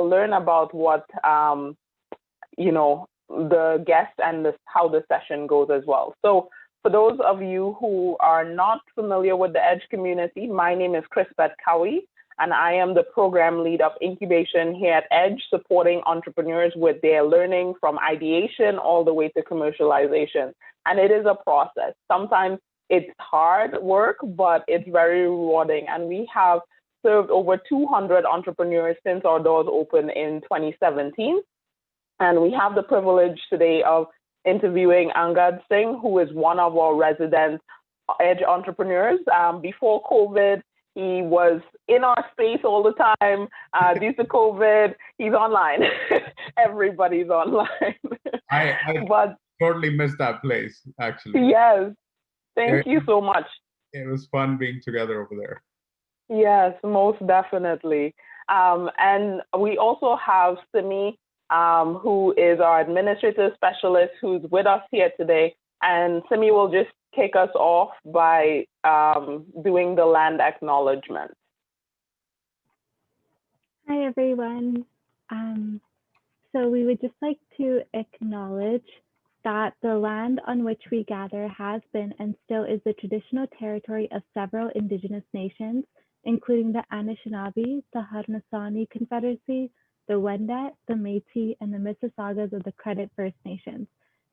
learn about what the guest and how the session goes as well. So for those of you who are not familiar with the EDGE community, my name is Crispet Cowie, and I am the program lead of incubation here at EDGE, supporting entrepreneurs with their learning from ideation all the way to commercialization. And it is a process. Sometimes it's hard work, but it's very rewarding. And we have served over 200 entrepreneurs since our doors opened in 2017. And we have the privilege today of interviewing Angad Singh, who is one of our resident EDGE entrepreneurs. Before COVID, he was in our space all the time. Due to COVID, he's online. Everybody's online. I but, totally missed that place, actually. Yes. Thank you so much. It was fun being together over there. Yes, most definitely. And we also have Simi, who is our administrative specialist, who's with us here today. And Simi will just kick us off by doing the land acknowledgement. Hi, everyone. So we would just like to acknowledge that the land on which we gather has been and still is the traditional territory of several Indigenous nations, including the Anishinaabe, the Haudenosaunee Confederacy, the Wendat, the Métis, and the Mississaugas of the Credit First Nations.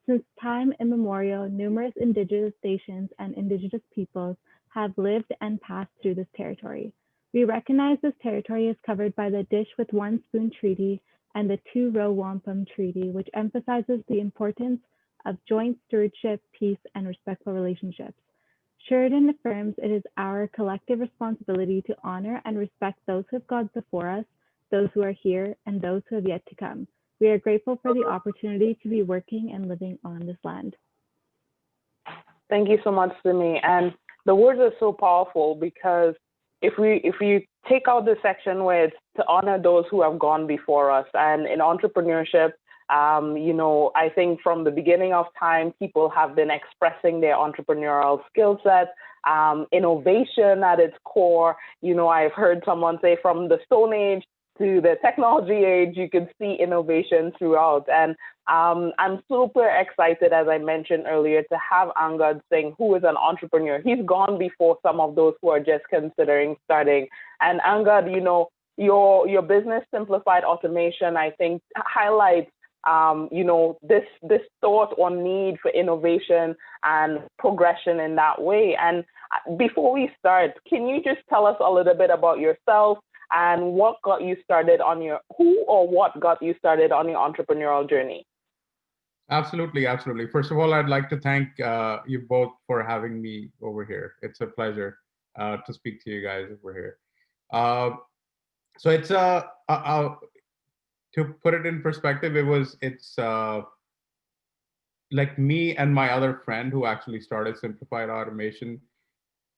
Since time immemorial, numerous Indigenous nations and Indigenous peoples have lived and passed through this territory. We recognize this territory is covered by the Dish with One Spoon Treaty and the Two-Row Wampum Treaty, which emphasizes the importance of joint stewardship, peace, and respectful relationships. Sheridan affirms it is our collective responsibility to honor and respect those who have gone before us, those who are here, and those who have yet to come. We are grateful for the opportunity to be working and living on this land. Thank you so much, Simi. And the words are so powerful because if we take out the section where it's to honor those who have gone before us, and in entrepreneurship, I think from the beginning of time, people have been expressing their entrepreneurial skill set, innovation at its core. I've heard someone say from the Stone Age to the technology age, you can see innovation throughout. And I'm super excited, as I mentioned earlier, to have Angad Singh, who is an entrepreneur. He's gone before some of those who are just considering starting. And Angad, your business, Simplified Automation, I think highlights this thought or need for innovation and progression in that way. And before we start, can you just tell us a little bit about yourself and what got you started on what got you started on your entrepreneurial journey? Absolutely. First of all, I'd like to thank you both for having me over here. It's a pleasure to speak to you guys over here. So it's to put it in perspective, it's like me and my other friend who actually started Simplified Automation.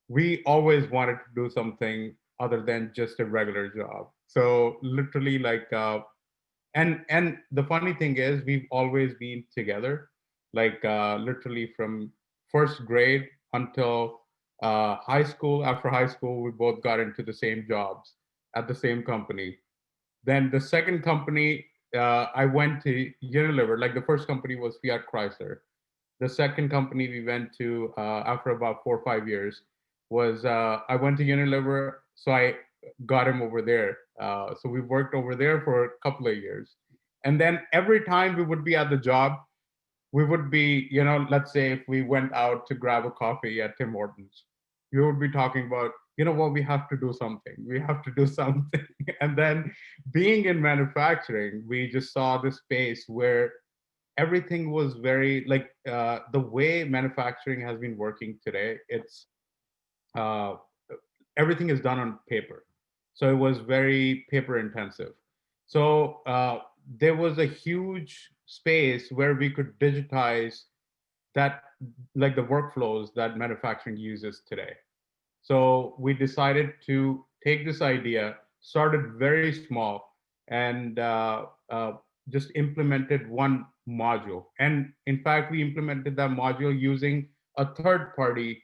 We always wanted to do something other than just a regular job. So literally and the funny thing is we've always been together, literally from first grade until high school. After high school, we both got into the same jobs at the same company. Then the second company, I went to Unilever. Like the first company was Fiat Chrysler. The second company we went to after about 4 or 5 years was I went to Unilever. So I got him over there. So we worked over there for a couple of years. And then every time we would be at the job, we would be, let's say if we went out to grab a coffee at Tim Hortons, we would be talking about, we have to do something. We have to do something. And then being in manufacturing, we just saw this space where everything was very the way manufacturing has been working today. It's everything is done on paper. So it was very paper intensive. So there was a huge space where we could digitize that, like the workflows that manufacturing uses today. So we decided to take this idea, started very small, and just implemented one module. And in fact, we implemented that module using a third-party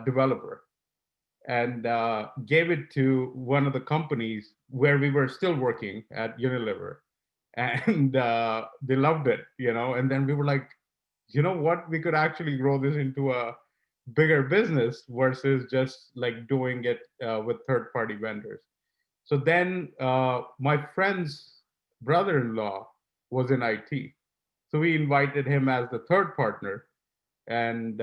developer. and gave it to one of the companies where we were still working at Unilever, and they loved it, and then we were like, you know what, we could actually grow this into a bigger business versus just like doing it with third party vendors. So then my friend's brother-in-law was in IT, so we invited him as the third partner, and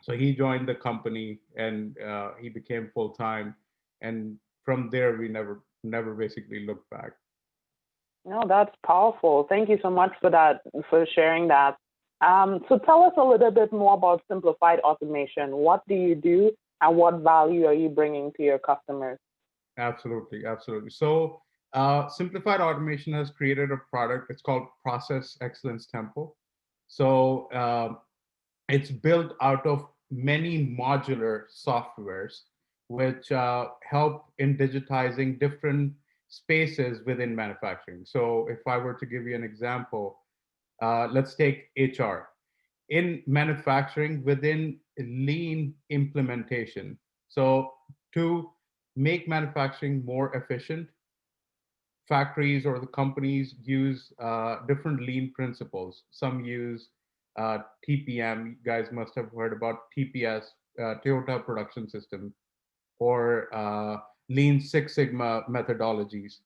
so he joined the company, and he became full time, and from there we never basically looked back. No, that's powerful. Thank you so much for that, for sharing that. So tell us a little bit more about Simplified Automation. What do you do, and what value are you bringing to your customers? Absolutely, absolutely. So Simplified Automation has created a product. It's called Process Excellence Temple. So it's built out of many modular softwares which help in digitizing different spaces within manufacturing. So if I were to give you an example, let's take HR. In manufacturing within lean implementation. So to make manufacturing more efficient, factories or the companies use different lean principles. Some use TPM. You guys must have heard about TPS, Toyota Production System, or Lean Six Sigma methodologies.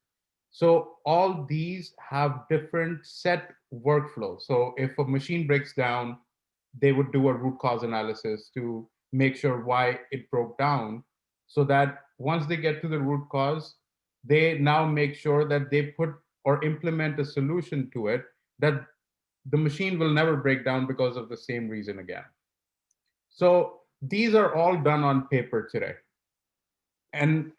So all these have different set workflows. So if a machine breaks down, they would do a root cause analysis to make sure why it broke down, so that once they get to the root cause, they now make sure that they put or implement a solution to it, that the machine will never break down because of the same reason again. So these are all done on paper today, and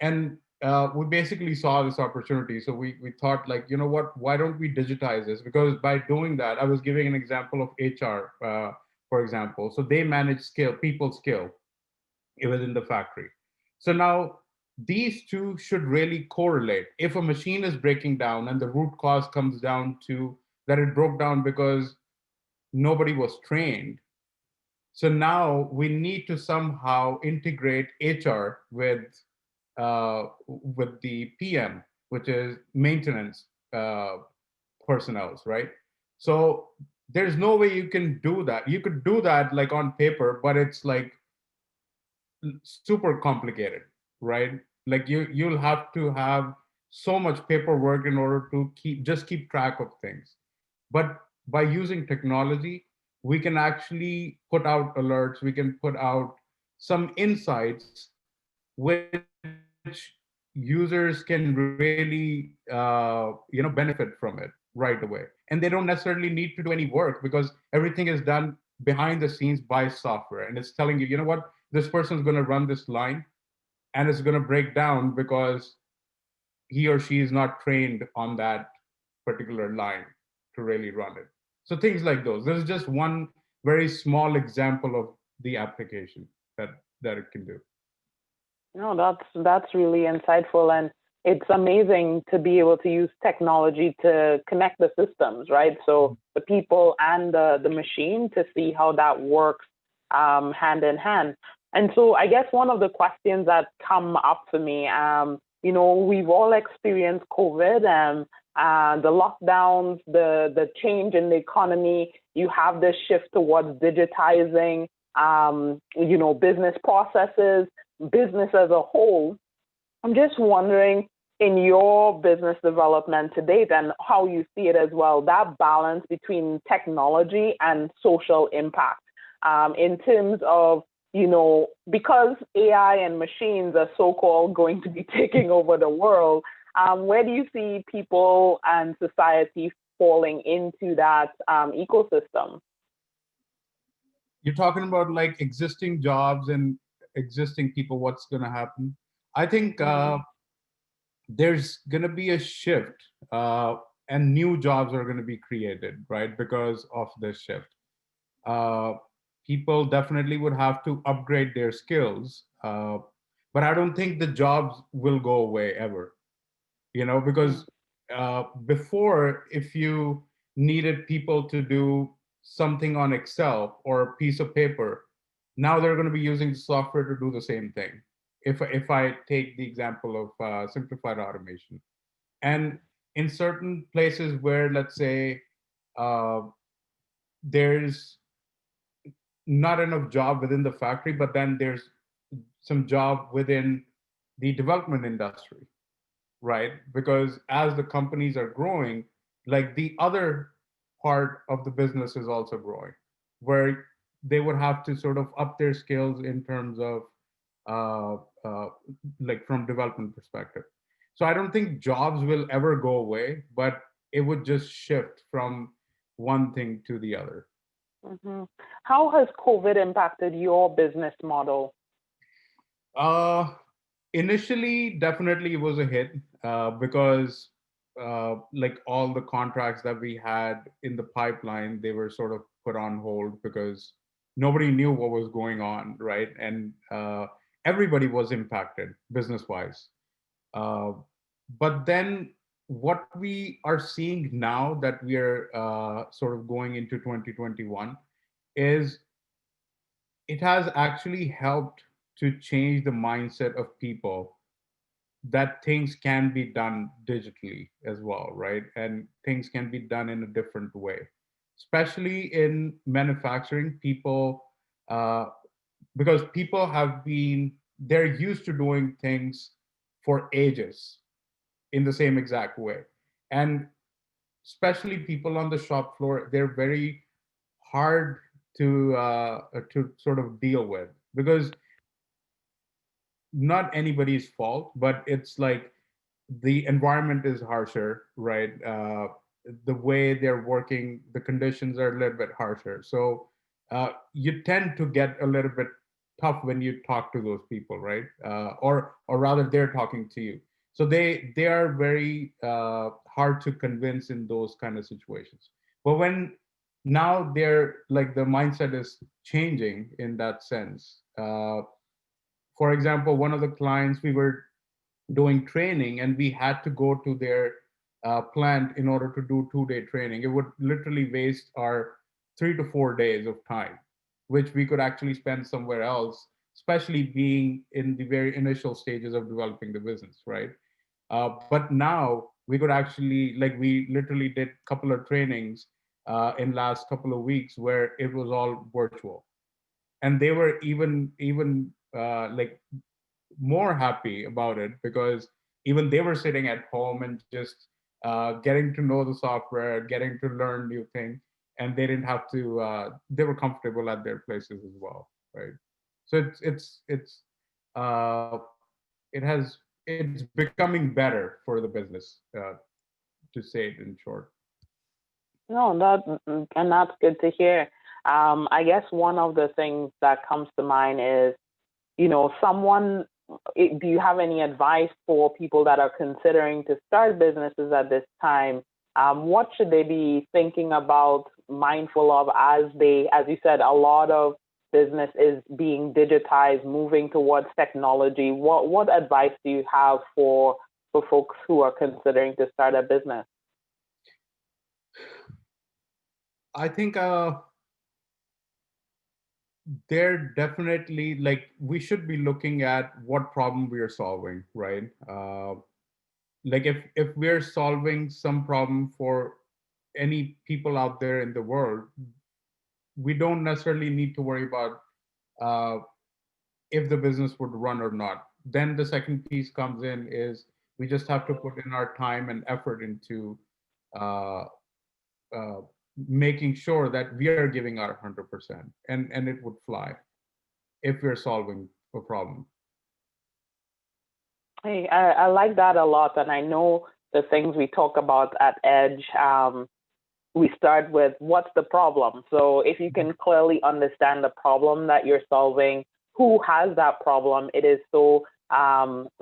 we basically saw this opportunity. So we thought, like, you know what, why don't we digitize this? Because by doing that, I was giving an example of HR, for example. So they manage skill, people skill within the factory. So now these two should really correlate. If a machine is breaking down and the root cause comes down to that it broke down because nobody was trained, so now we need to somehow integrate HR with the PM, which is maintenance personnel, right? So there's no way you can do that. You could do that like on paper, but it's like super complicated, right? Like you'll have to have so much paperwork in order to keep track of things. But by using technology, we can actually put out alerts, we can put out some insights which users can really benefit from it right away, and they don't necessarily need to do any work because everything is done behind the scenes by software, and it's telling you, you know what, this person's going to run this line and it's going to break down because he or she is not trained on that particular line to really run it. So things like those. This is just one very small example of the application that it can do. No, that's really insightful, and it's amazing to be able to use technology to connect the systems, right? So the people and the machine, to see how that works hand in hand. And so I guess one of the questions that come up for me, we've all experienced COVID and the lockdowns, the change in the economy. You have this shift towards digitizing, business processes, business as a whole. I'm just wondering, in your business development to date and how you see it as well, that balance between technology and social impact, in terms of, because AI and machines are so-called going to be taking over the world, where do you see people and society falling into that ecosystem? You're talking about like existing jobs and existing people, what's going to happen? I think there's going to be a shift, and new jobs are going to be created, right, because of this shift. Uh, People definitely would have to upgrade their skills, but I don't think the jobs will go away ever, because before, if you needed people to do something on Excel or a piece of paper, now they're going to be using software to do the same thing. if I take the example of simplified automation, and in certain places where, let's say, uh, there's not enough job within the factory, but then there's some job within the development industry, right? Because as the companies are growing, like the other part of the business is also growing, where they would have to sort of up their skills in terms of uh, uh, like from development perspective. So I don't think jobs will ever go away, but it would just shift from one thing to the other. Hmm. How has COVID impacted your business model? Uh, Initially, definitely it was a hit because like all the contracts that we had in the pipeline, they were sort of put on hold because nobody knew what was going on, right? And everybody was impacted business wise. Uh, but then what we are seeing now that we are sort of going into 2021 is it has actually helped to change the mindset of people that things can be done digitally as well, right? And things can be done in a different way, especially in manufacturing. People, uh, because people have been, they're used to doing things for ages in the same exact way. And especially people on the shop floor, they're very hard to sort of deal with because not anybody's fault, but it's like the environment is harsher, right? The way they're working, the conditions are a little bit harsher. So you tend to get a little bit tough when you talk to those people, right? Or rather, they're talking to you. So they are very hard to convince in those kind of situations. But when now they're like the mindset is changing in that sense. For example, one of the clients we were doing training and we had to go to their plant in order to do 2 day training. It would literally waste our 3 to 4 days of time, which we could actually spend somewhere else, especially being in the very initial stages of developing the business, right? But now we could actually, like, we literally did a couple of trainings in last couple of weeks where it was all virtual, and they were even like more happy about it because even they were sitting at home and just getting to know the software, getting to learn new things, and they didn't have to. They were comfortable at their places as well, right? So uh, it has it's becoming better for the business, to say it in short. No, and that's good to hear. I guess one of the things that comes to mind is, someone. Do you have any advice for people that are considering to start businesses at this time? What should they be thinking about, mindful of, as you said, a lot of business is being digitized, moving towards technology. What advice do you have for folks who are considering to start a business? I think they're definitely, like, we should be looking at what problem we are solving, right? Like if we're solving some problem for any people out there in the world, we don't necessarily need to worry about uh, if the business would run or not. Then the second piece comes in is we just have to put in our time and effort into uh, uh, making sure that we are giving our 100%, and it would fly if we're solving a problem. Hey, I like that a lot, and I know the things we talk about at Edge. We start with what's the problem. So if you can clearly understand the problem that you're solving, who has that problem, it is so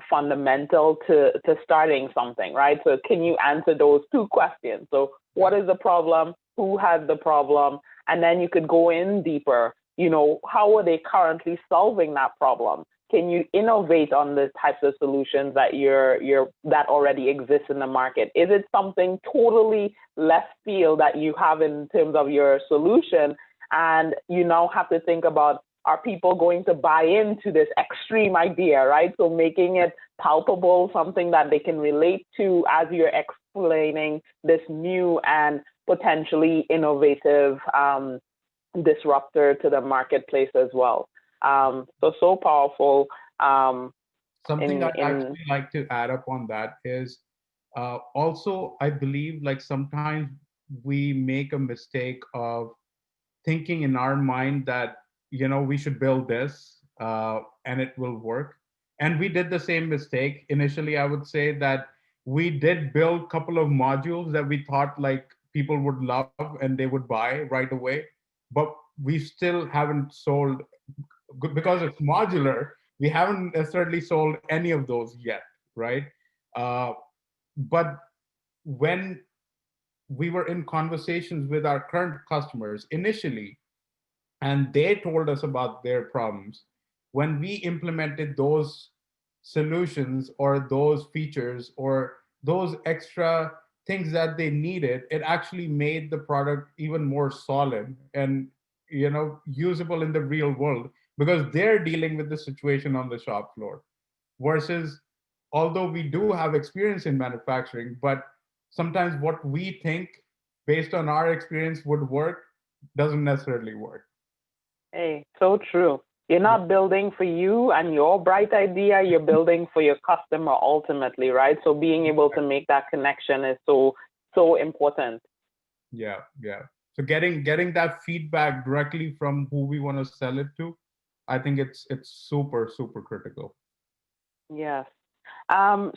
fundamental to starting something, right? So can you answer those two questions? So what is the problem? Who has the problem? And then you could go in deeper. How are they currently solving that problem? Can you innovate on the types of solutions that that already exist in the market? Is it something totally left field that you have in terms of your solution, and you now have to think about are people going to buy into this extreme idea, right? So making it palpable, something that they can relate to as you're explaining this new and potentially innovative disruptor to the marketplace as well. So powerful. Something I'd actually like to add up on that is also, I believe like sometimes we make a mistake of thinking in our mind that, we should build this and it will work. And we did the same mistake. Initially, I would say that we did build a couple of modules that we thought like people would love and they would buy right away. But we still haven't sold, because it's modular, we haven't necessarily sold any of those yet, right? Uh, but when we were in conversations with our current customers initially, and they told us about their problems, when we implemented those solutions or those features or those extra things that they needed, it actually made the product even more solid and usable in the real world, because they're dealing with the situation on the shop floor. Versus, although we do have experience in manufacturing, but sometimes what we think based on our experience would work doesn't necessarily work. Hey, so true. You're not building for you and your bright idea, you're building for your customer ultimately, right? So being able to make that connection is so important. Yeah, yeah. So getting that feedback directly from who we want to sell it to, I think it's super critical. Yes.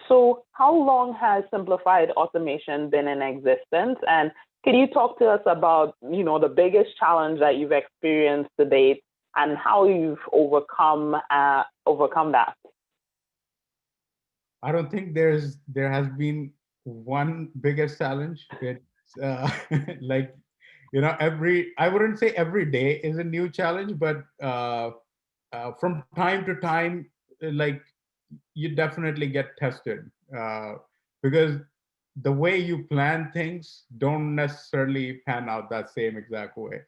So how long has Simplified Automation been in existence? And can you talk to us about, the biggest challenge that you've experienced to date and how you've overcome that? I don't think there has been one biggest challenge. It's like I wouldn't say every day is a new challenge, but from time to time, like you definitely get tested because the way you plan things don't necessarily pan out that same exact way.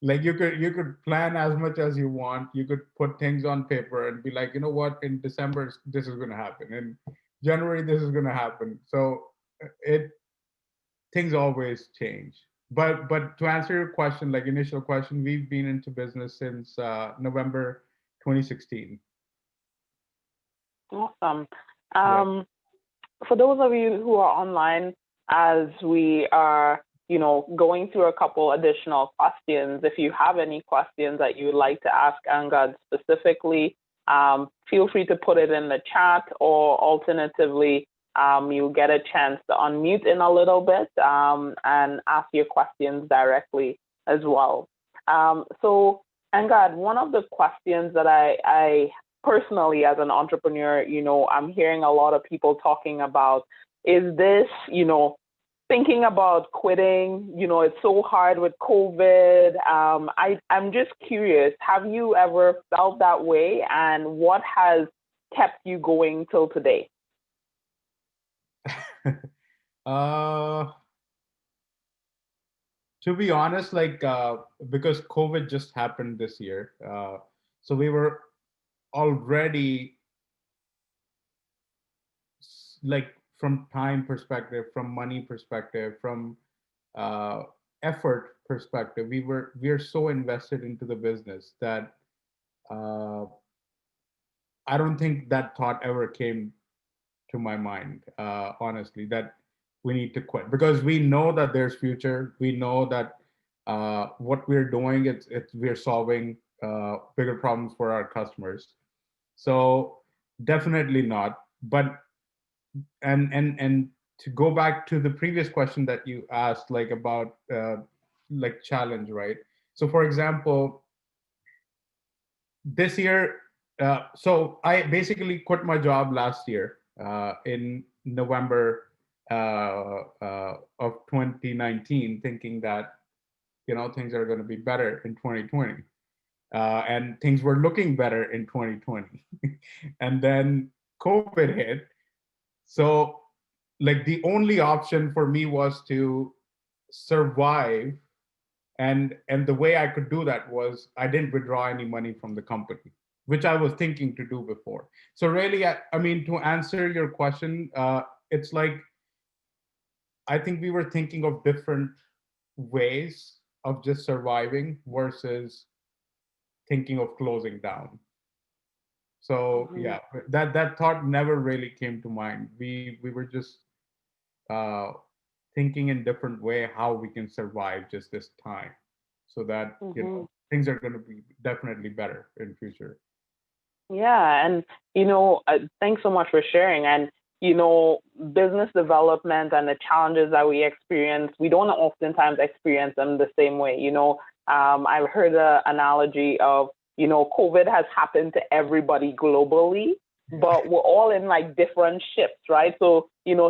Like you could plan as much as you want, you could put things on paper and be like, you know what, in December this is going to happen, in January this is going to happen. So it things always change. But to answer your question, like initial question, we've been into business since November 2016. Awesome. Yeah. For those of you who are online, as we are, going through a couple additional questions, if you have any questions that you would like to ask Angad specifically, feel free to put it in the chat, or alternatively, you'll get a chance to unmute in a little bit and ask your questions directly as well. So, Angad, one of the questions that I personally, as an entrepreneur, I'm hearing a lot of people talking about is this, thinking about quitting, it's so hard with COVID. I'm just curious, have you ever felt that way, and what has kept you going till today? uh, to be honest, like because COVID just happened this year, so we were already like from time perspective, from money perspective, from uh, effort perspective, we are so invested into the business that uh, I don't think that thought ever came to my mind, honestly, that we need to quit, because we know that there's future. We know that what we're doing, it's we're solving bigger problems for our customers. So definitely not. But and to go back to the previous question that you asked, like about like challenge, right? So for example, this year, so I basically quit my job last year in November of 2019, thinking that things are going to be better in 2020, and things were looking better in 2020, and then COVID hit. So like the only option for me was to survive And the way I could do that was I didn't withdraw any money from the company, which I was thinking to do before. So really, I mean, to answer your question, it's like I think we were thinking of different ways of just surviving versus thinking of closing down. So Mm-hmm. yeah, that thought never really came to mind. We were just uh, thinking in different way how we can survive just this time, so that Mm-hmm. things are going to be definitely better in future. Yeah, and thanks so much for sharing. And business development and the challenges that we experience, we don't oftentimes experience them the same way. I've heard the analogy of COVID has happened to everybody globally, but we're all in like different ships, right? So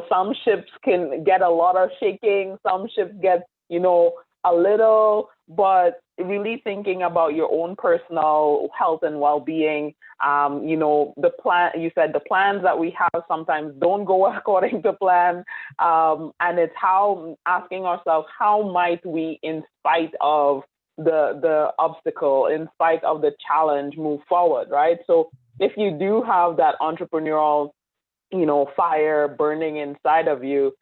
some ships can get a lot of shaking, some ships get a little, but really thinking about your own personal health and well-being. The plan, you said the plans that we have sometimes don't go according to plan. And it's how asking ourselves, how might we, in spite of the obstacle, in spite of the challenge, move forward, right? So if you do have that entrepreneurial, fire burning inside of you,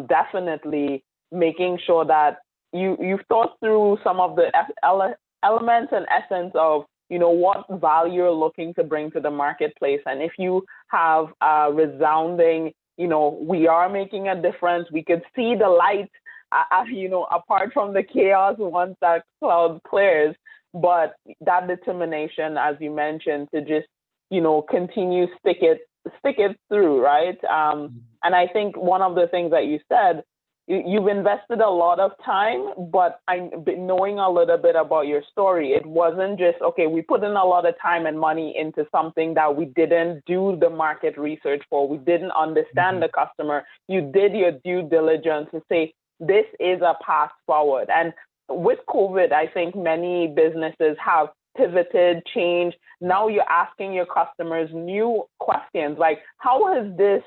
definitely making sure that you've thought through some of the elements and essence of what value you're looking to bring to the marketplace. And if you have a resounding we are making a difference, we could see the light apart from the chaos once that cloud clears. But that determination, as you mentioned, to just continue stick it through, right? And I think one of the things that you said, you've invested a lot of time, but knowing a little bit about your story, it wasn't just, okay, we put in a lot of time and money into something that we didn't do the market research for. We didn't understand the customer. You did your due diligence to say, this is a path forward. And with COVID, I think many businesses have pivoted, changed. Now you're asking your customers new questions like, how has this,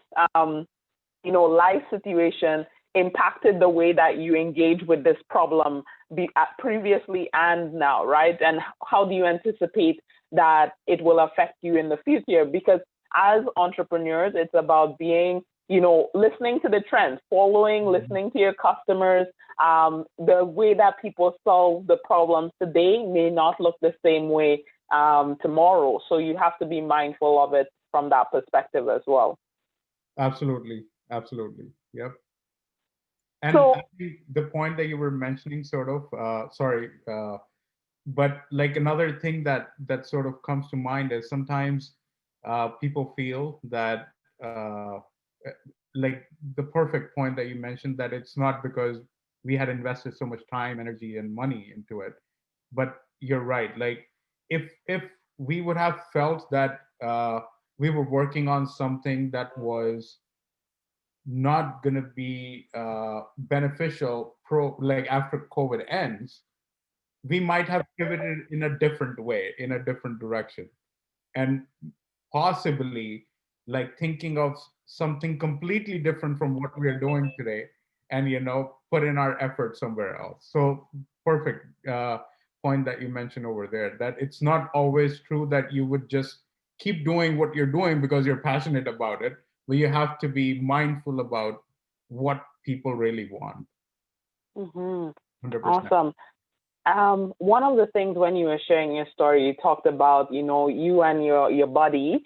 life situation impacted the way that you engage with this problem previously and now, right? And how do you anticipate that it will affect you in the future? Because as entrepreneurs, it's about being, listening to the trends, listening to your customers. The way that people solve the problems today may not look the same way tomorrow. So you have to be mindful of it from that perspective as well. Absolutely, absolutely, yep. And So, I think the point that you were mentioning, sort of, sorry, but like another thing that sort of comes to mind is sometimes people feel that like the perfect point that you mentioned, that it's not because we had invested so much time, energy, and money into it. But you're right. Like if we would have felt that we were working on something that was not going to be beneficial like after COVID ends, we might have pivoted in a different way, in a different direction, and possibly like thinking of something completely different from what we are doing today, and put in our effort somewhere else. So perfect point that you mentioned over there, that it's not always true that you would just keep doing what you're doing because you're passionate about it, but you have to be mindful about what people really want. mm-hmm. 100%. Awesome. One of the things when you were sharing your story, you talked about, you and your buddy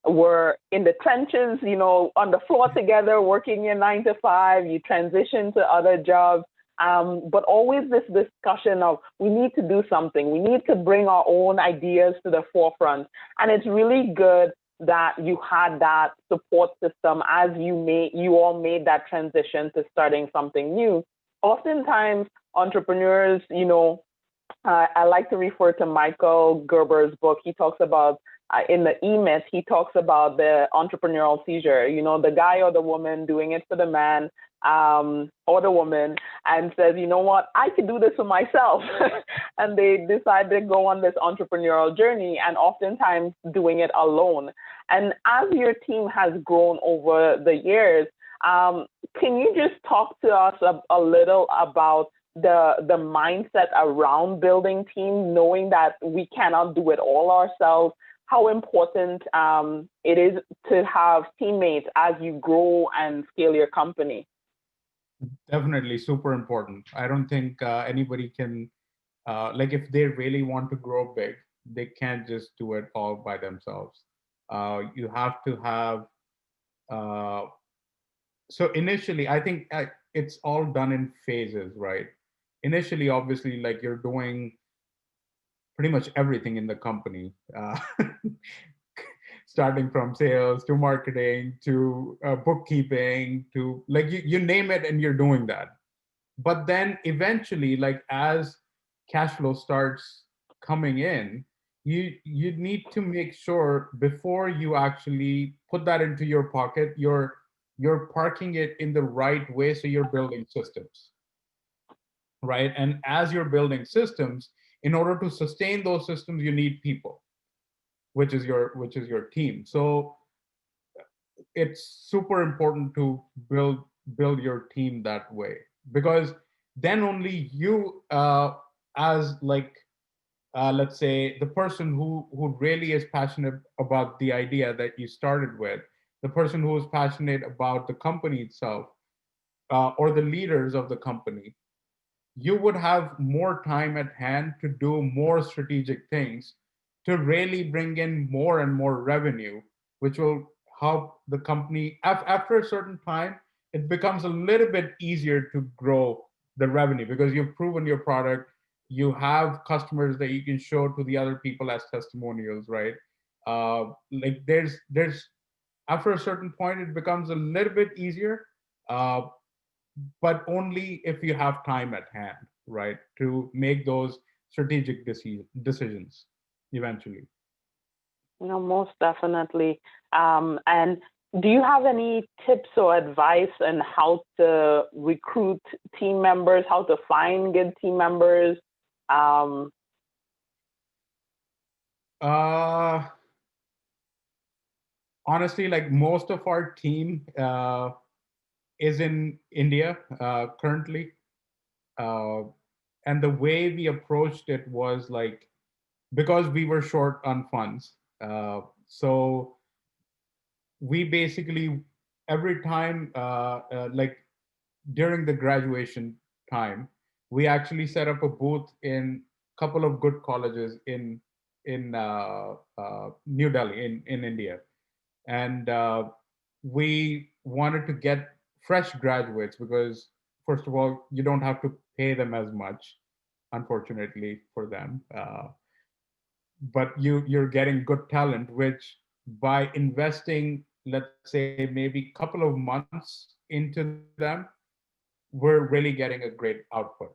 were in the trenches, on the floor together, working your 9 to 5. You transitioned to other jobs, but always this discussion of we need to do something. We need to bring our own ideas to the forefront, and it's really good that you had that support system as you all made that transition to starting something new. Oftentimes, entrepreneurs, I like to refer to Michael Gerber's book. He talks about in the E-Myth, he talks about the entrepreneurial seizure, the guy or the woman doing it for the man or the woman, and says, you know what, I could do this for myself. And they decide to go on this entrepreneurial journey, and oftentimes doing it alone. And as your team has grown over the years, can you just talk to us a little about the mindset around building team, knowing that we cannot do it all ourselves, how important it is to have teammates as you grow and scale your company. Definitely super important. I don't think anybody can, like if they really want to grow big, they can't just do it all by themselves. You have to have, uh, so initially, I think it's all done in phases, right? Initially, obviously, like you're doing pretty much everything in the company, starting from sales to marketing to bookkeeping to like you name it, and you're doing that. But then eventually, like as cash flow starts coming in, you need to make sure before you actually put that into your pocket, you're parking it in the right way, so you're building systems, right? And as you're building systems, in order to sustain those systems, you need people, which is your team. So it's super important to build your team that way, because then only you, as like, let's say the person who really is passionate about the idea that you started with, the person who is passionate about the company itself, or the leaders of the company, you would have more time at hand to do more strategic things, to really bring in more and more revenue, which will help the company. After a certain time, it becomes a little bit easier to grow the revenue because you've proven your product. You have customers that you can show to the other people as testimonials, right? Like there's after a certain point, it becomes a little bit easier. Uh, but only if you have time at hand, right, to make those strategic decisions eventually. Most definitely. And do you have any tips or advice on how to recruit team members, how to find good team members? Um, Uh, Honestly, like most of our team is in India currently. Uh, and the way we approached it was like, because we were short on funds. So we basically, every time, like during the graduation time, we actually set up a booth in a couple of good colleges in New Delhi in India, and we wanted to get fresh graduates because first of all, you don't have to pay them as much, unfortunately for them, but you're getting good talent, which by investing, let's say maybe a couple of months into them, we're really getting a great output,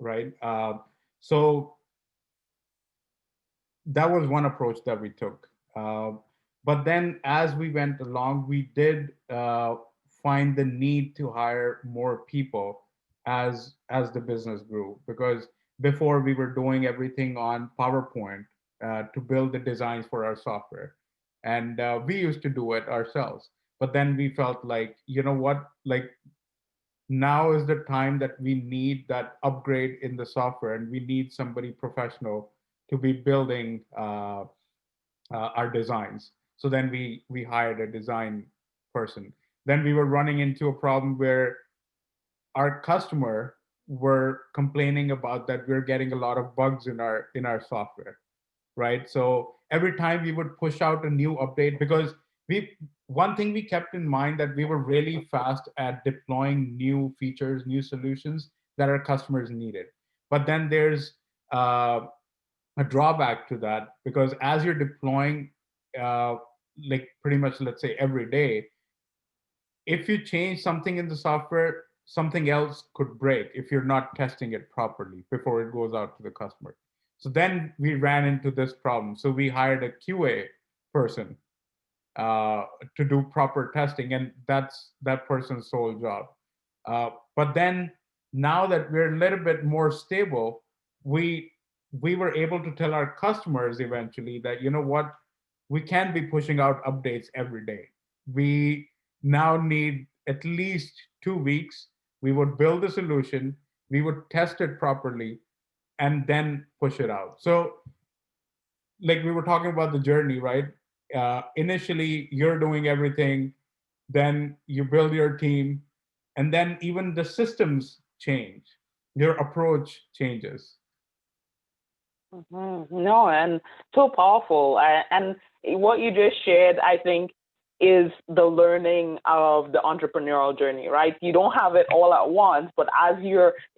right? So that was one approach that we took. But then as we went along, we did find the need to hire more people as the business grew, because before we were doing everything on PowerPoint to build the designs for our software, and we used to do it ourselves. But then we felt like, you know what, like now is the time that we need that upgrade in the software, and we need somebody professional to be building our designs. So then we hired a design person. Then we were running into a problem where our customer were complaining about that we're getting a lot of bugs in our software, right? So every time we would push out a new update, because we one thing we kept in mind that we were really fast at deploying new features, new solutions that our customers needed. But then there's a drawback to that, because as you're deploying, uh, like pretty much, let's say every day, if you change something in the software, something else could break if you're not testing it properly before it goes out to the customer. So then we ran into this problem. So we hired a QA person uh, to do proper testing, and that's that person's sole job. But then now that we're a little bit more stable, we we were able to tell our customers eventually that, you know what, we can't be pushing out updates every day. We now need at least 2 weeks. We would build a solution, we would test it properly, and then push it out. So like we were talking about the journey, right? Initially, you're doing everything, then you build your team, and then even the systems change. Your approach changes. No, and so powerful. And what you just shared, I think, is the learning of the entrepreneurial journey, right? You don't have it all at once, but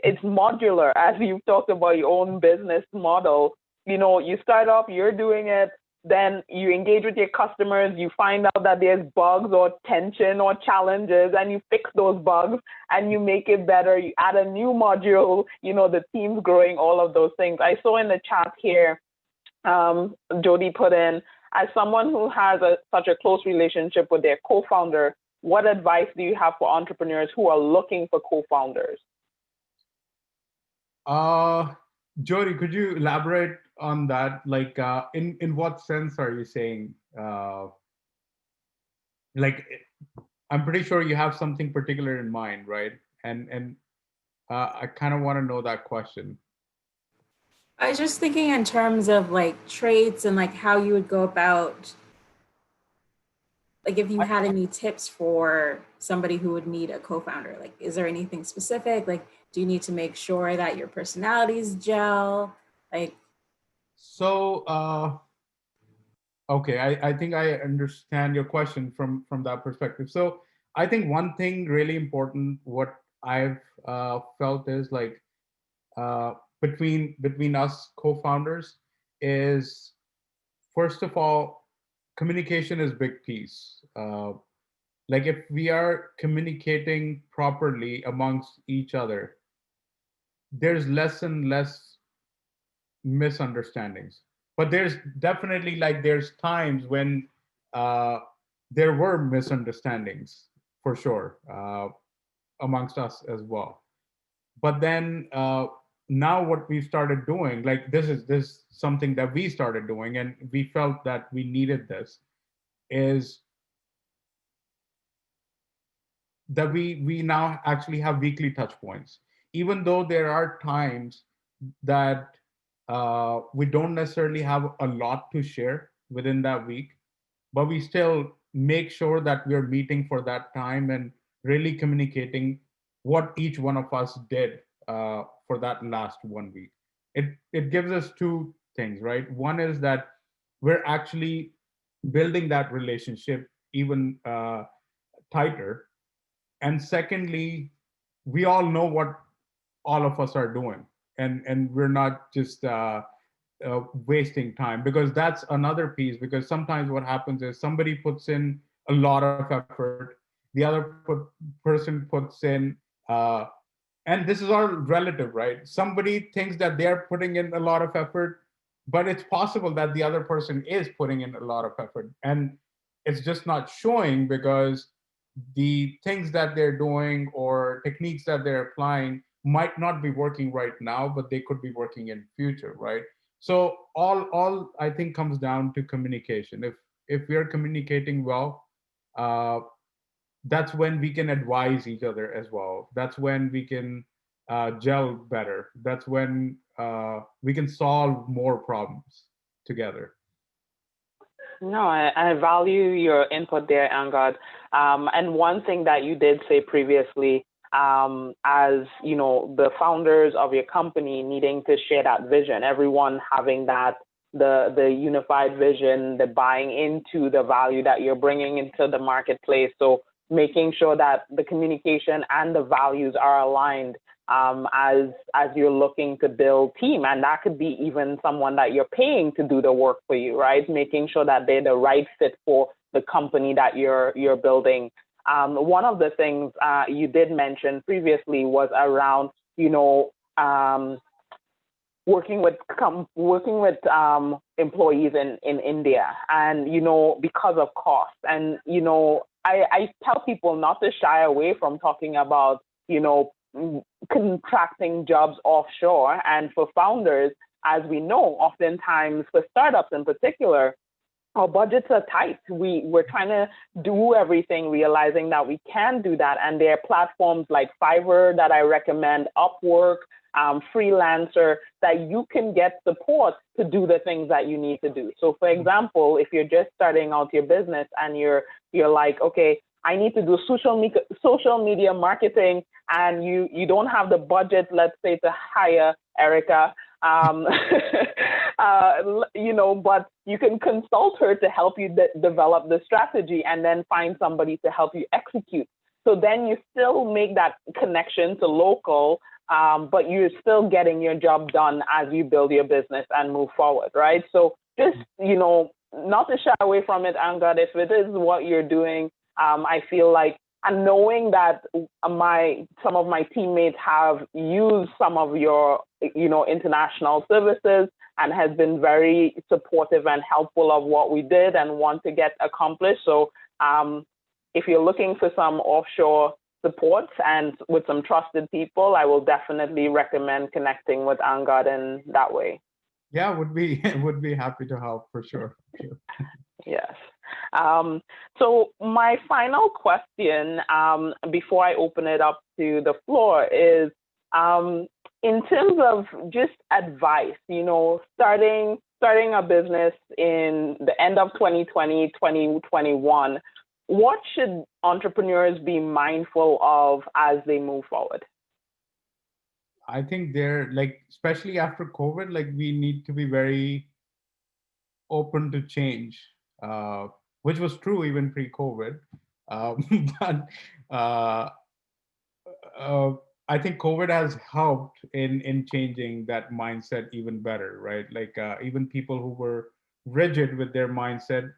it's modular. As you've talked about your own business model, you start off, you're doing it, then you engage with your customers, you find out that there's bugs or tension or challenges, and you fix those bugs and you make it better. You add a new module, the team's growing, all of those things. I saw in the chat here, Jody put in, as someone who has such a close relationship with their co-founder, what advice do you have for entrepreneurs who are looking for co-founders? Jody, could you elaborate on that? Like, in what sense are you saying? Like, I'm pretty sure you have something particular in mind, right? And I kind of want to know that question. I was just thinking in terms of like traits and like how you would go about, like if you had any tips for somebody who would need a co-founder. Like, is there anything specific? Like, do you need to make sure that your personalities gel? Like, so okay, I think I understand your question from that perspective. So I think one thing really important, what I've felt is like, between us co-founders, is first of all, communication is a big piece. Like if we are communicating properly amongst each other, there's less and less misunderstandings. But there's definitely, like, there's times when uh, there were misunderstandings for sure, amongst us as well. But then now what we've started doing, like this something that we started doing, and we felt that we needed this, is that we now actually have weekly touch points, even though there are times that we don't necessarily have a lot to share within that week, but we still make sure that we're meeting for that time and really communicating what each one of us did for that last 1 week. It gives us two things, right? One is that we're actually building that relationship even tighter, and secondly, we all know what all of us are doing, and we're not just wasting time, because that's another piece. Because sometimes what happens is somebody puts in a lot of effort, the other person puts in, and this is all relative, right? Somebody thinks that they're putting in a lot of effort, but it's possible that the other person is putting in a lot of effort, and it's just not showing because the things that they're doing or techniques that they're applying might not be working right now, but they could be working in future, right? So all I think comes down to communication. If we are communicating well, uh, that's when we can advise each other as well. That's when we can gel better. That's when we can solve more problems together. No, I value your input there, Angad. And one thing that you did say previously, as the founders of your company needing to share that vision, everyone having that the unified vision, the buying into the value that you're bringing into the marketplace. So making sure that the communication and the values are aligned, as you're looking to build team, and that could be even someone that you're paying to do the work for you, right? Making sure that they're the right fit for the company that you're building. One of the things you did mention previously was around working with employees in India, and because of cost, and I tell people not to shy away from talking about contracting jobs offshore. And for founders, as we know, oftentimes for startups in particular, our budgets are tight. We're trying to do everything, realizing that we can do that. And there are platforms like Fiverr that I recommend, Upwork, Freelancer, that you can get support to do the things that you need to do. So for example, if you're just starting out your business and you're like, okay, I need to do social media marketing, and you don't have the budget, let's say, to hire Erica, but you can consult her to help you develop the strategy and then find somebody to help you execute. So then you still make that connection to local, but you're still getting your job done as you build your business and move forward, right? So just, not to shy away from it, Angad, if it is what you're doing, I feel like, and knowing that some of my teammates have used some of your, international services and has been very supportive and helpful of what we did and want to get accomplished. So if you're looking for some offshore support and with some trusted people, I will definitely recommend connecting with Angad in that way. Yeah, would be happy to help for sure. Yes. So my final question, before I open it up to the floor, is in terms of just advice, starting a business in the end of 2020, 2021, what should entrepreneurs be mindful of as they move forward? I think they're especially after COVID, we need to be very open to change, which was true even pre-COVID. But I think COVID has helped in changing that mindset even better, right? Even people who were rigid with their mindset,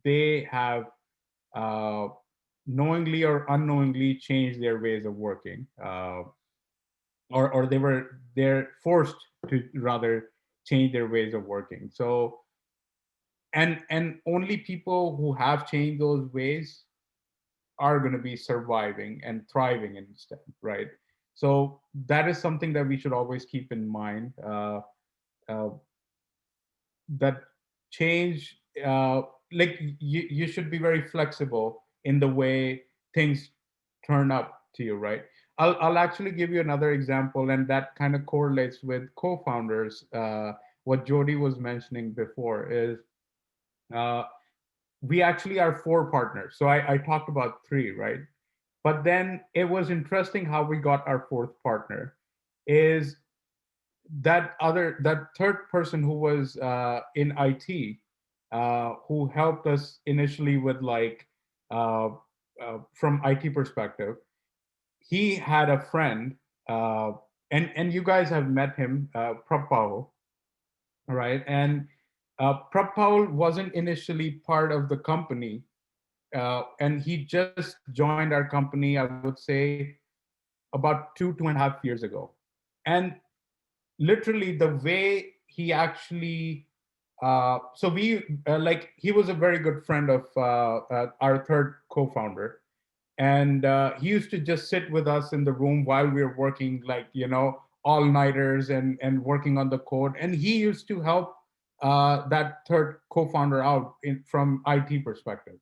they have knowingly or unknowingly changed their ways of working, or they're forced to rather change their ways of working. So and only people who have changed those ways are going to be surviving and thriving instead, right? So that is something that we should always keep in mind. Uh, that change, you should be very flexible in the way things turn up to you, right? I'll actually give you another example, and that kind of correlates with co-founders. What Jody was mentioning before is we actually are 4 partners. So I talked about 3, right? But then it was interesting how we got our 4th partner. Is that third person who was in IT, who helped us initially with from IT perspective. He had a friend, and you guys have met him, Prabhu, right? And Prabhu wasn't initially part of the company, and he just joined our company, I would say, about 2.5 years ago. And literally the way he actually so we he was a very good friend of our third co-founder, and he used to just sit with us in the room while we were working, all-nighters and working on the code. And he used to help that third co-founder out from IT perspective.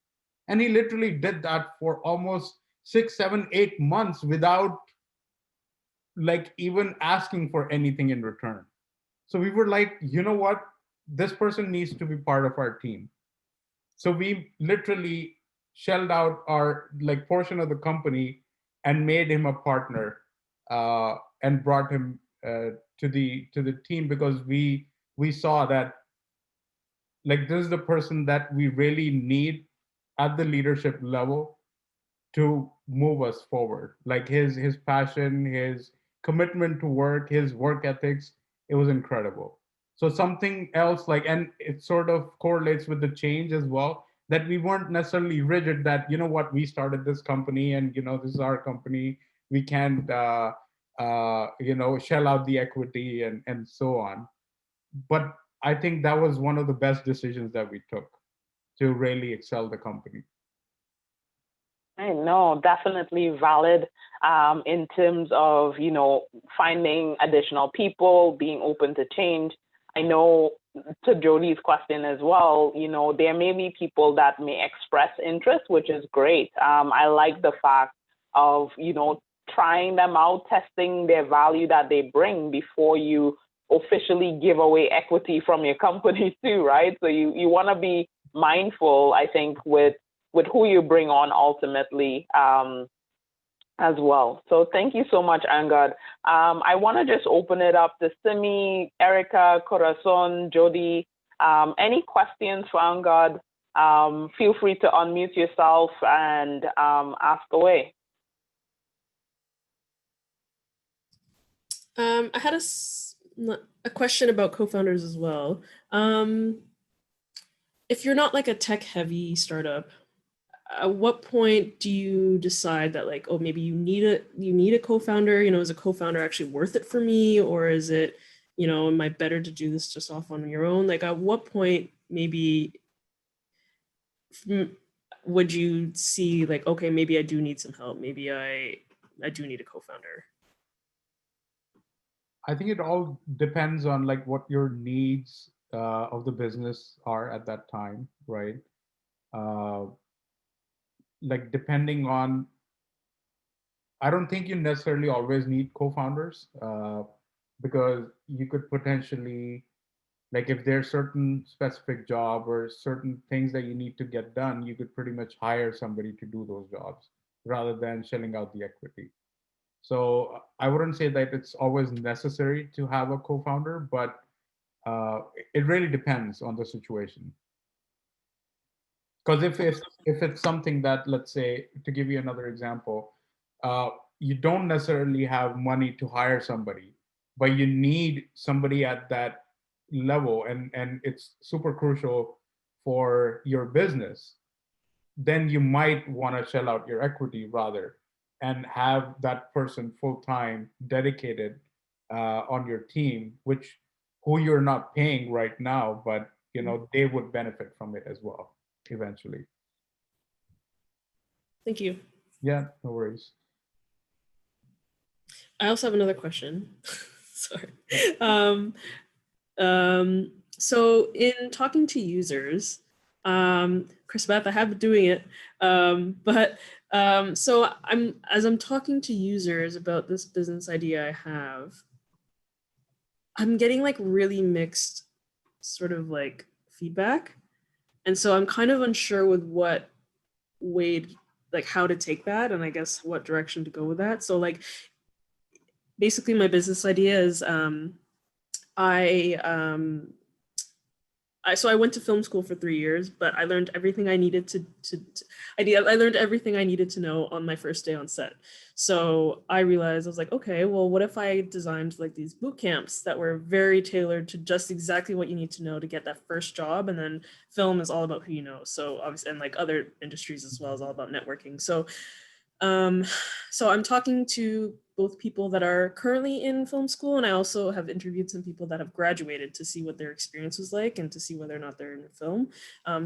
And he literally did that for almost 6, 7, 8 months without even asking for anything in return. So we were like, you know what? This person needs to be part of our team. So we literally shelled out our portion of the company and made him a partner, and brought him to the team, because we saw that this is the person that we really need at the leadership level to move us forward. His passion, his commitment to work, his work ethics, it was incredible. So something else, and it sort of correlates with the change as well, that we weren't necessarily rigid that, you know what, we started this company and, this is our company. We can't, shell out the equity and so on. But I think that was one of the best decisions that we took to really excel the company. I know, definitely valid in terms of, finding additional people, being open to change. I know to Jody's question as well, you know, there may be people that may express interest, which is great. I like the fact of, you know, trying them out, testing their value that they bring before you officially give away equity from your company too, right? So you want to be mindful, I think, with who you bring on ultimately as well. So thank you so much, Angad. I want to just open it up to Simi, Erica, Corazon, Jody. Any questions for Angad? Feel free to unmute yourself and ask away. I had a question about co-founders as well. If you're not like a tech-heavy startup, at what point do you decide that like, oh, maybe you need a co-founder? You know, is a co-founder actually worth it for me, or is it, you know, am I better to do this just off on your own? Like, at what point maybe would you see like, okay, maybe I do need some help. Maybe I do need a co-founder. I think it all depends on like what your needs of the business are at that time, right? Like depending on, I don't think you necessarily always need co-founders because you could potentially, like if there's certain specific job or certain things that you need to get done, you could pretty much hire somebody to do those jobs rather than shelling out the equity. So I wouldn't say that it's always necessary to have a co-founder, but it really depends on the situation. Because if it's something that, let's say, to give you another example, you don't necessarily have money to hire somebody, but you need somebody at that level, and it's super crucial for your business, then you might want to shell out your equity rather and have that person full-time dedicated on your team, which who you're not paying right now, but you know they would benefit from it as well eventually. Thank you. Yeah, no worries. I also have another question. Sorry. So in talking to users, Chris Beth, I have been doing it, so as I'm talking to users about this business idea I have, I'm getting like really mixed sort of like feedback, and so I'm kind of unsure with what way, like how to take that, and I guess what direction to go with that. So like, basically, my business idea is I went to film school for 3 years, but I learned everything I needed I learned everything I needed to know on my first day on set. So I realized, I was like, okay, well, what if I designed like these boot camps that were very tailored to just exactly what you need to know to get that first job? And then film is all about who you know. So obviously, and like other industries as well, is all about networking. So I'm talking to both people that are currently in film school, and I also have interviewed some people that have graduated to see what their experience was like and to see whether or not they're in film.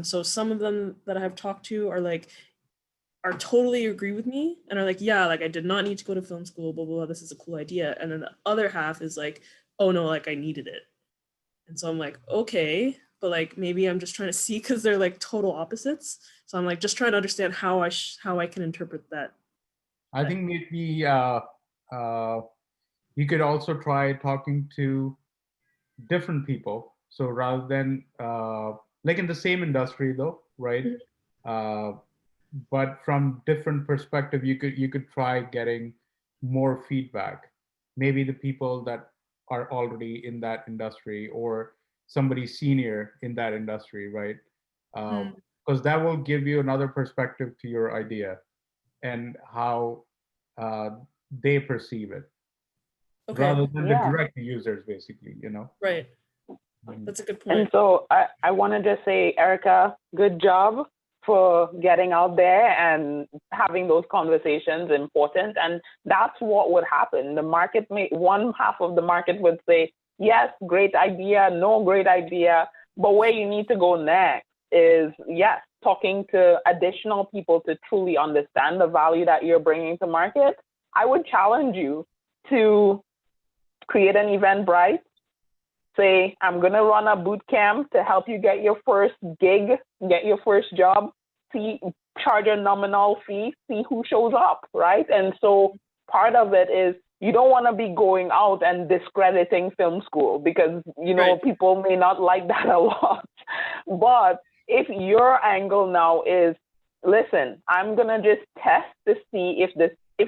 So some of them that I have talked to are totally agree with me and are like, yeah, like I did not need to go to film school, blah, blah, blah, this is a cool idea. And then the other half is like, oh no, like I needed it. And so I'm like, okay, but like maybe I'm just trying to see, because they're like total opposites. So I'm like just trying to understand how I can interpret that. I think maybe you could also try talking to different people. So rather than like in the same industry though, right? Mm-hmm. But from different perspective, you could try getting more feedback. Maybe the people that are already in that industry or somebody senior in that industry, right? Because that will give you another perspective to your idea and how they perceive it, okay, rather than the direct users, basically, you know? Right. That's a good point. And so I want to just say, Erica, good job for getting out there and having those conversations important. And that's what would happen. The market one half of the market would say, yes, great idea, no, great idea. But where you need to go next is, yes, talking to additional people to truly understand the value that you're bringing to market. I would challenge you to create an Eventbrite, say, I'm going to run a boot camp to help you get your first gig, get your first job, charge a nominal fee, see who shows up, right? And so part of it is you don't want to be going out and discrediting film school because, Right. people may not like that a lot. But if your angle now is, listen, I'm going to just test to see if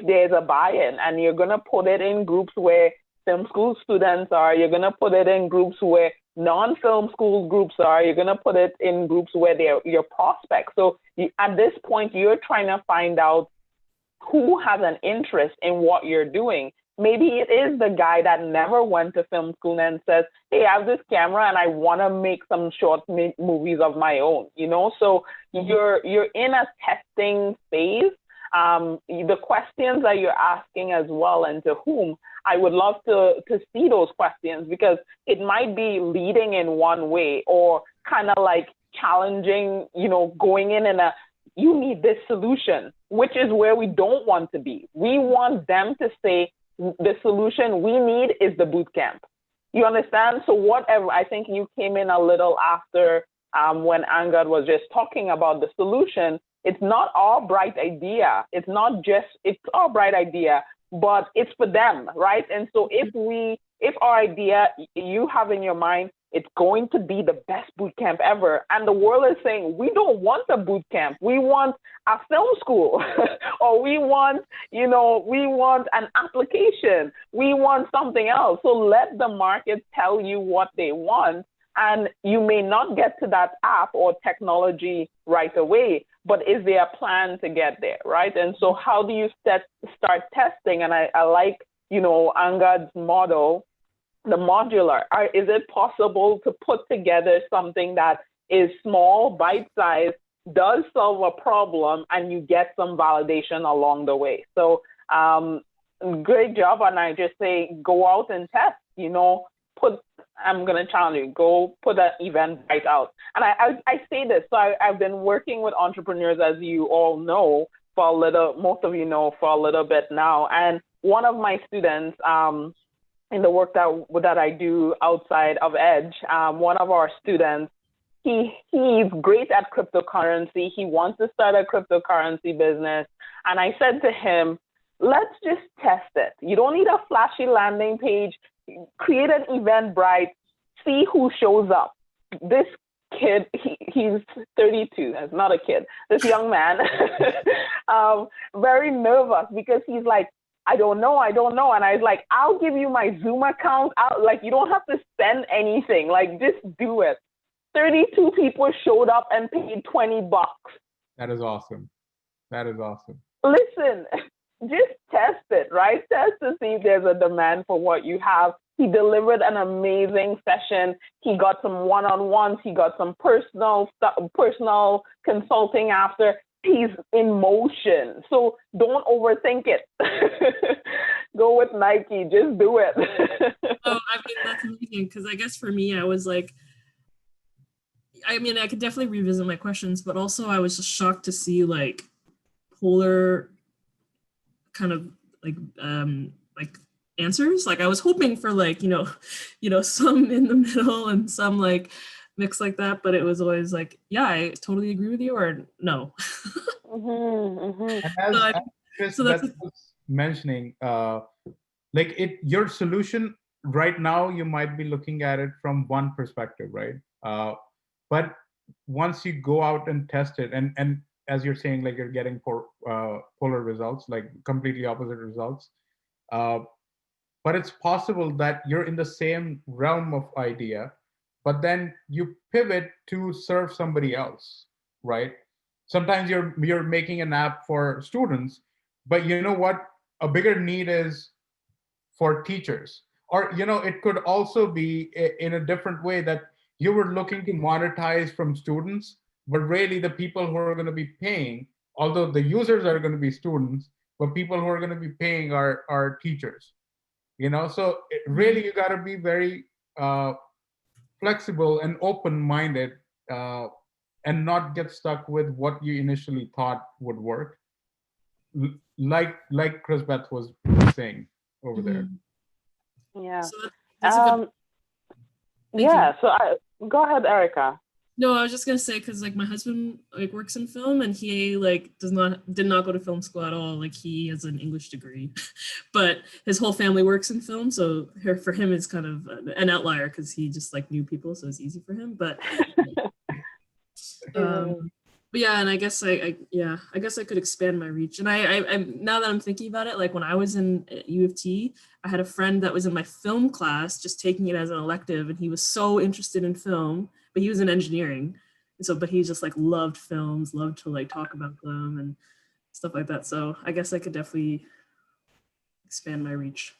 there's a buy-in, and you're going to put it in groups where film school students are, you're going to put it in groups where non-film school groups are, you're going to put it in groups where they're your prospects. So at this point, you're trying to find out who has an interest in what you're doing. Maybe it is the guy that never went to film school and says, hey, I have this camera and I want to make some short movies of my own, So you're in a testing phase. The questions that you're asking as well, and to whom, I would love to see those questions, because it might be leading in one way or kind of like challenging, going in and you need this solution, which is where we don't want to be. We want them to say, the solution we need is the boot camp. You understand? So whatever, I think you came in a little after when Angad was just talking about the solution. It's not our bright idea. It's our bright idea, but it's for them, right? And so if our idea you have in your mind, it's going to be the best boot camp ever, and the world is saying, we don't want a boot camp. We want a film school, or we want an application. We want something else. So let the market tell you what they want. And you may not get to that app or technology right away, but is there a plan to get there, right? And so how do you start testing? And I like, Angad's model, the modular. Is it possible to put together something that is small, bite-sized, does solve a problem, and you get some validation along the way? So great job. And I just say, go out and test, I'm going to challenge you, go put an event right out. And I say this, so I've been working with entrepreneurs, as you all know, most of you know, for a little bit now. And one of my students, in the work that I do outside of Edge, one of our students, he's great at cryptocurrency. He wants to start a cryptocurrency business. And I said to him, let's just test it. You don't need a flashy landing page. Create an Eventbrite, see who shows up. This kid, he's 32, that's not a kid, this young man, very nervous because he's like, I don't know. And I was like, I'll give you my Zoom account. You don't have to send anything, just do it. 32 people showed up and paid $20. That is awesome. Listen, just test it, right? Test to see if there's a demand for what you have. He delivered an amazing session. He got some one-on-ones. He got some personal consulting after. He's in motion. So don't overthink it. Go with Nike. Just do it. That's amazing, because I guess for me, I was like, I could definitely revisit my questions, but also I was just shocked to see polar kind of answers. I was hoping for some in the middle and some mix like that, but it was always yeah, I totally agree with you, or no. And as Beth was mentioning, your solution right now, you might be looking at it from one perspective, right? But once you go out and test it, and as you're saying, you're getting polar results, completely opposite results. But it's possible that you're in the same realm of idea, but then you pivot to serve somebody else, right? Sometimes you're making an app for students, but you know what? A bigger need is for teachers. Or, it could also be in a different way that you were looking to monetize from students, but really the people who are going to be paying, although the users are going to be students, but people who are going to be paying are teachers. So really you got to be very flexible and open-minded, and not get stuck with what you initially thought would work. Like Chris Beth was saying over there. Yeah. So that's a good. Yeah, so go ahead, Erica. No, I was just gonna say, because like my husband like works in film, and he like did not go to film school at all. Like he has an English degree, but his whole family works in film, so for him it's kind of an outlier because he just like knew people, so it's easy for him. But but yeah, and I guess I guess I could expand my reach. And I now that I'm thinking about it, like when I was in U of T, I had a friend that was in my film class, just taking it as an elective, and he was so interested in film, but he was in engineering, and so but he just like loved films, loved to like talk about them and stuff like that. So I guess I could definitely expand my reach.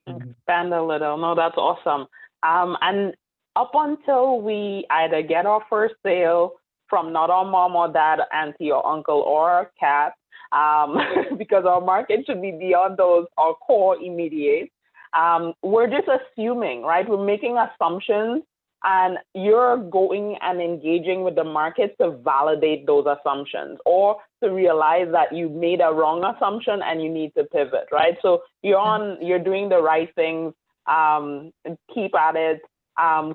Expand a little. No, that's awesome. And up until we either get our first sale from not our mom or dad, auntie or uncle or cat, because our market should be beyond those, our core immediate. We're just assuming, right? We're making assumptions, and you're going and engaging with the market to validate those assumptions or to realize that you made a wrong assumption and you need to pivot, right? So you're doing the right things, keep at it.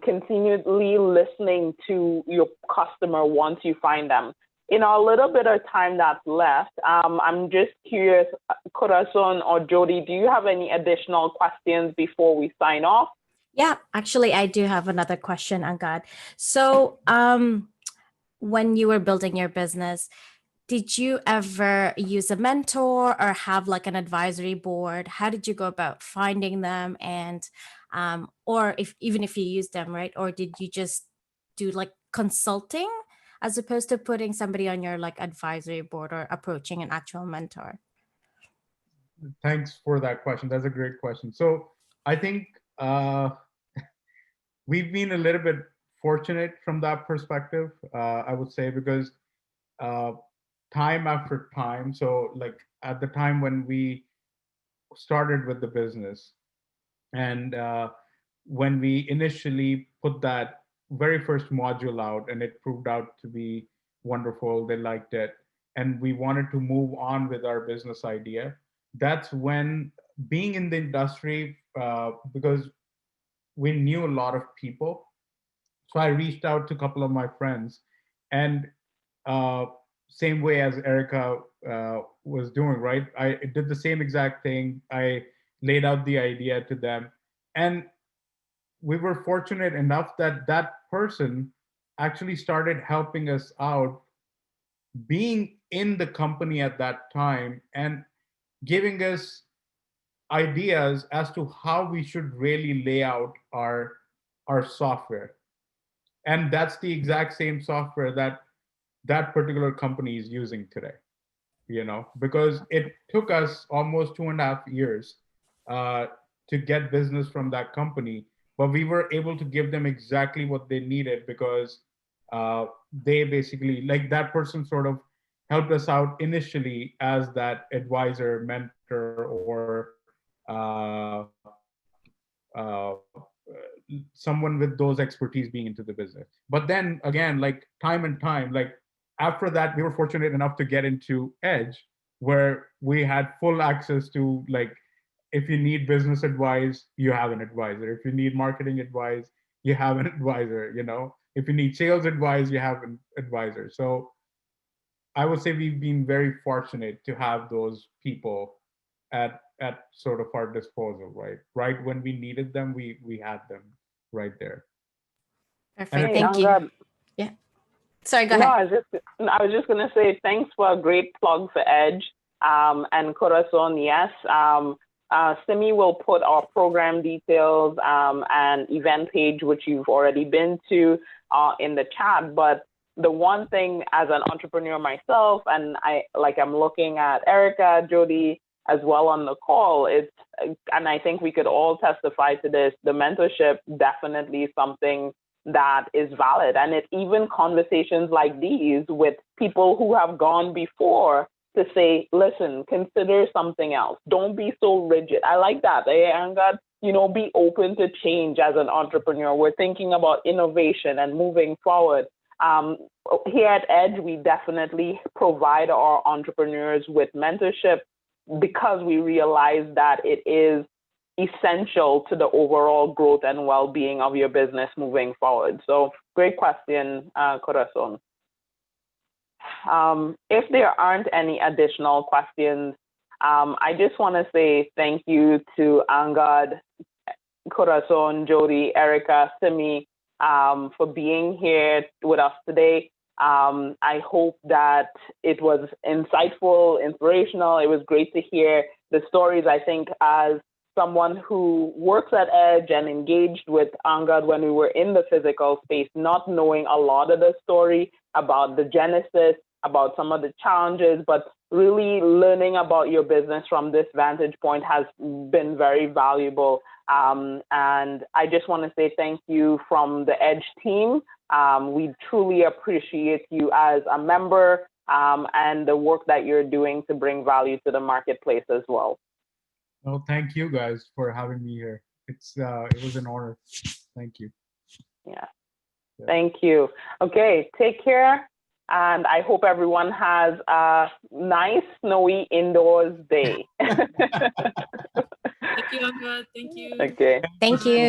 Continually listening to your customer once you find them. In our little bit of time that's left, I'm just curious, Corazon or Jody, do you have any additional questions before we sign off? Yeah, actually, I do have another question, Angad. So when you were building your business, did you ever use a mentor or have like an advisory board? How did you go about finding them? And or even if you use them, right? Or did you just do like consulting as opposed to putting somebody on your like advisory board or approaching an actual mentor? Thanks for that question. That's a great question. So I think we've been a little bit fortunate from that perspective, I would say, because time after time, so like at the time when we started with the business, and when we initially put that very first module out and it proved out to be wonderful, they liked it, and we wanted to move on with our business idea, that's when being in the industry, because we knew a lot of people, so I reached out to a couple of my friends, and uh, same way as Erica was doing, right? I did the same exact thing. I laid out the idea to them, and we were fortunate enough that that person actually started helping us out, being in the company at that time and giving us ideas as to how we should really lay out our software. And that's the exact same software that that particular company is using today, because it took us almost 2.5 years to get business from that company, but we were able to give them exactly what they needed because they basically, like, that person sort of helped us out initially as that advisor, mentor, or uh, uh, someone with those expertise being into the business. But then again, like time and time, like after that, we were fortunate enough to get into Edge, where we had full access to, like, if you need business advice, you have an advisor. If you need marketing advice, you have an advisor. If you need sales advice, you have an advisor. So I would say we've been very fortunate to have those people at sort of our disposal, right? Right when we needed them, we had them right there. Perfect. Hey, Thank you. Angad. Yeah. Sorry, go No, ahead. I was just gonna say thanks for a great plug for Edge. And Corazon, yes. Simi will put our program details and event page, which you've already been to, in the chat. But the one thing as an entrepreneur myself, and I'm looking at Erica, Jody, as well on the call, and I think we could all testify to this, the mentorship definitely is something that is valid. And it's even conversations like these with people who have gone before to say, listen, consider something else. Don't be so rigid. I like that. Angad, be open to change as an entrepreneur. We're thinking about innovation and moving forward. Here at Edge, we definitely provide our entrepreneurs with mentorship because we realize that it is essential to the overall growth and well-being of your business moving forward? So great question, Corazon. If there aren't any additional questions, I just want to say thank you to Angad, Corazon, Jody, Erica, Simi, for being here with us today. I hope that it was insightful, inspirational. It was great to hear the stories. I think as someone who works at Edge and engaged with Angad when we were in the physical space, not knowing a lot of the story about the genesis, about some of the challenges, but really learning about your business from this vantage point has been very valuable. And I just want to say thank you from the Edge team. We truly appreciate you as a member and the work that you're doing to bring value to the marketplace as well. Well, thank you guys for having me here. It was an honor. Thank you. Yeah. Thank you. Okay, take care. And I hope everyone has a nice, snowy indoors day. Thank you, Angad. Thank you. Okay. Thank you.